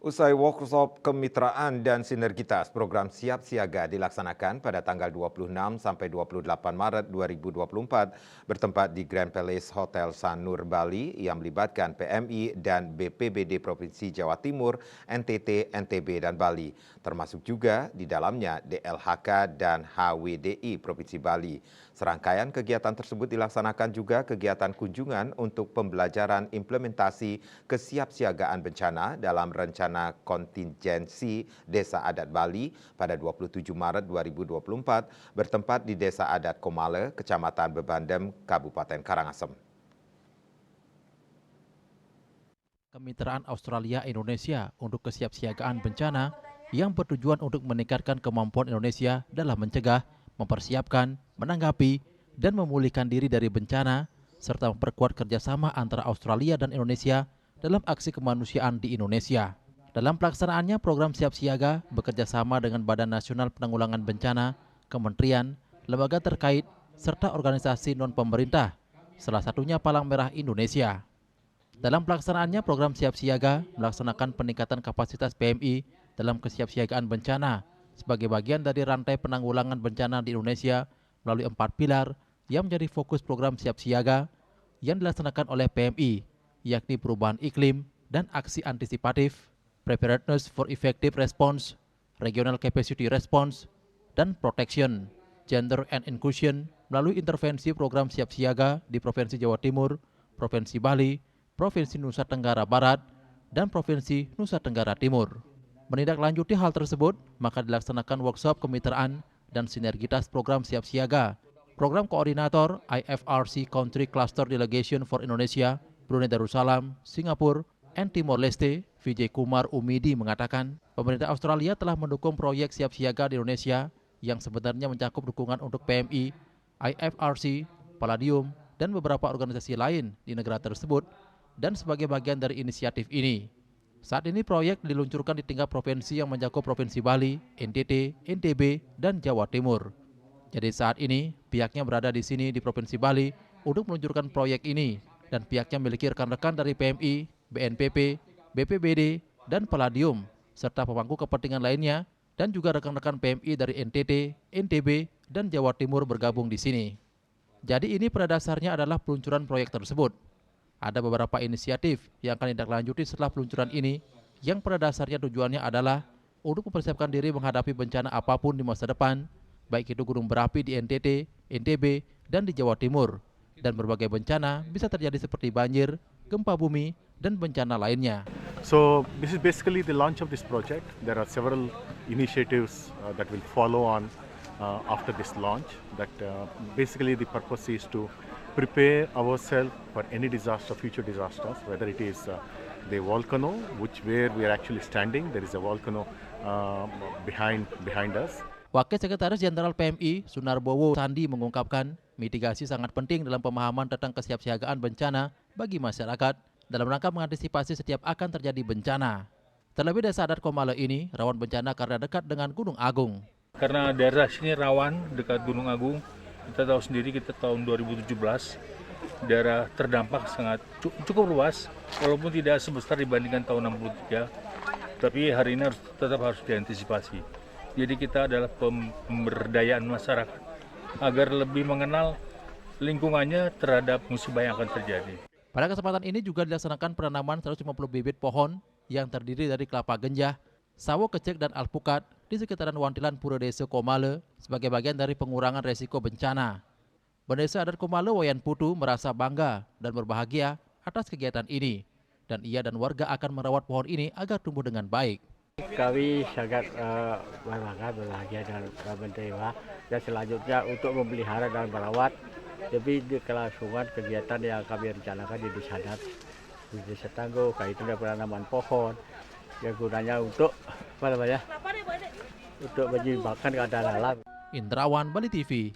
Usai workshop kemitraan dan sinergitas, program Siap Siaga dilaksanakan pada tanggal 26 sampai 28 Maret 2024 bertempat di Grand Palace Hotel Sanur Bali yang melibatkan PMI dan BPBD Provinsi Jawa Timur, NTT, NTB, dan Bali, termasuk juga di dalamnya DLHK dan HWDI Provinsi Bali. Serangkaian kegiatan tersebut dilaksanakan juga kegiatan kunjungan untuk pembelajaran implementasi kesiapsiagaan bencana dalam rencana kontingensi Desa Adat Bali pada 27 Maret 2024 bertempat di Desa Adat Komale, Kecamatan Bebandem, Kabupaten Karangasem. Kemitraan Australia-Indonesia untuk kesiapsiagaan bencana yang bertujuan untuk meningkatkan kemampuan Indonesia dalam mencegah, mempersiapkan, menanggapi, dan memulihkan diri dari bencana, serta memperkuat kerjasama antara Australia dan Indonesia dalam aksi kemanusiaan di Indonesia. Dalam pelaksanaannya, program Siap Siaga bekerja sama dengan Badan Nasional Penanggulangan Bencana, kementerian, lembaga terkait, serta organisasi non-pemerintah, salah satunya Palang Merah Indonesia. Dalam pelaksanaannya, program Siap Siaga melaksanakan peningkatan kapasitas PMI dalam kesiapsiagaan bencana sebagai bagian dari rantai penanggulangan bencana di Indonesia melalui 4 pilar yang menjadi fokus program Siap Siaga yang dilaksanakan oleh PMI, yakni perubahan iklim dan aksi antisipatif, preparedness for effective response, regional capacity response, dan protection, gender and inclusion melalui intervensi program Siap Siaga di Provinsi Jawa Timur, Provinsi Bali, Provinsi Nusa Tenggara Barat, dan Provinsi Nusa Tenggara Timur. Menindaklanjuti hal tersebut, maka dilaksanakan workshop kemitraan dan sinergitas program Siap Siaga. Program Koordinator IFRC Country Cluster Delegation for Indonesia, Brunei Darussalam, Singapura, and Timor Leste, Vijay Kumar Umidi mengatakan, pemerintah Australia telah mendukung proyek Siap Siaga di Indonesia yang sebenarnya mencakup dukungan untuk PMI, IFRC, Palladium, dan beberapa organisasi lain di negara tersebut, dan sebagai bagian dari inisiatif ini. Saat ini proyek diluncurkan di tingkat provinsi yang mencakup Provinsi Bali, NTT, NTB, dan Jawa Timur. Jadi saat ini pihaknya berada di sini di Provinsi Bali untuk meluncurkan proyek ini dan pihaknya memiliki rekan-rekan dari PMI, BNPB, BPBD, dan Palladium serta pemangku kepentingan lainnya dan juga rekan-rekan PMI dari NTT, NTB, dan Jawa Timur bergabung di sini. Jadi ini pada dasarnya adalah peluncuran proyek tersebut. Ada beberapa inisiatif yang akan ditindaklanjuti setelah peluncuran ini yang pada dasarnya tujuannya adalah untuk mempersiapkan diri menghadapi bencana apapun di masa depan, baik itu gunung berapi di NTT, NTB, dan di Jawa Timur. Dan berbagai bencana bisa terjadi seperti banjir, gempa bumi, dan bencana lainnya. So this is basically the launch of this project. There are several initiatives that will follow on after this launch. That basically the purpose is to prepare ourselves for any disaster, future disasters, whether it is the volcano, where we are actually standing. There is a volcano behind us. Wakil Sekretaris Jenderal PMI Sunarbowo Sandi mengungkapkan mitigasi sangat penting dalam pemahaman tentang kesiapsiagaan bencana bagi masyarakat dalam rangka mengantisipasi setiap akan terjadi bencana. Terlebih Desa Adat Komale ini rawan bencana karena dekat dengan Gunung Agung. Karena daerah sini rawan dekat Gunung Agung, kita tahu sendiri kita tahun 2017 daerah terdampak sangat cukup luas, walaupun tidak sebesar dibandingkan tahun 63, tapi hari ini tetap harus diantisipasi. Jadi kita adalah pemberdayaan masyarakat agar lebih mengenal lingkungannya terhadap musibah yang akan terjadi. Pada kesempatan ini juga dilaksanakan penanaman 150 bibit pohon yang terdiri dari kelapa genjah, sawo kecek, dan alpukat di sekitaran Wantilan Pura Desa Komale sebagai bagian dari pengurangan resiko bencana. Pendeta adat Komale Wayan Putu merasa bangga dan berbahagia atas kegiatan ini, dan ia dan warga akan merawat pohon ini agar tumbuh dengan baik. Kami sangat bangga, berbahagia dan menerima, dan selanjutnya untuk memelihara dan merawat lebih di kelangsungan kegiatan yang kami rencanakan di Desa Adat, di Desa Tangguh, kaitan dengan penanaman pohon yang gunanya untuk untuk menyeimbangkan keadaan alam. Indrawan, Bali TV.